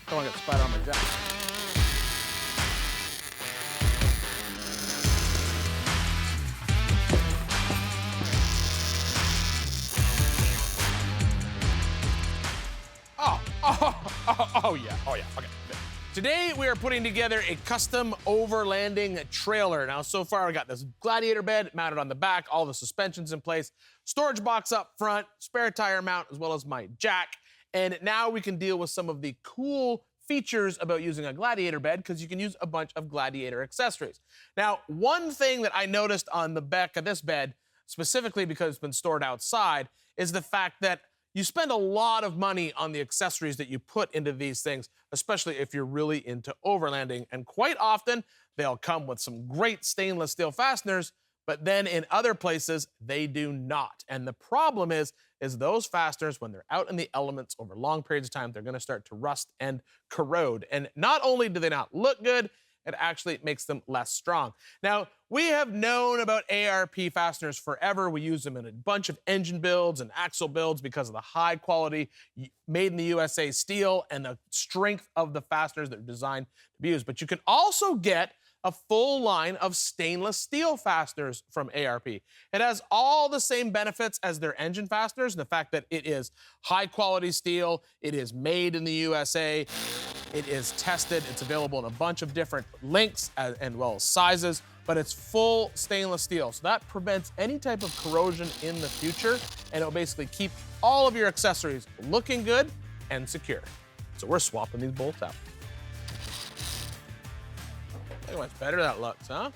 Don't want to get spider on my jack. Oh yeah, okay. Today we are putting together a custom overlanding trailer. Now so far I got this Gladiator bed mounted on the back, all the suspensions in place, storage box up front, spare tire mount, as well as my jack. And now we can deal with some of the cool features about using a Gladiator bed, because you can use a bunch of Gladiator accessories. Now, one thing that I noticed on the back of this bed, specifically because it's been stored outside, is the fact that you spend a lot of money on the accessories that you put into these things, especially if you're really into overlanding. And quite often, they'll come with some great stainless steel fasteners, but then in other places, they do not. And the problem is those fasteners, when they're out in the elements over long periods of time, they're gonna start to rust and corrode. And not only do they not look good, it actually makes them less strong. Now, we have known about ARP fasteners forever. We use them in a bunch of engine builds and axle builds because of the high quality, made in the USA steel and the strength of the fasteners that are designed to be used. But you can also get a full line of stainless steel fasteners from ARP. It has all the same benefits as their engine fasteners, and the fact that it is high quality steel, it is made in the USA, it is tested, it's available in a bunch of different lengths and well sizes, but it's full stainless steel. So that prevents any type of corrosion in the future, and it'll basically keep all of your accessories looking good and secure. So we're swapping these bolts out. Look how much better that looks, huh?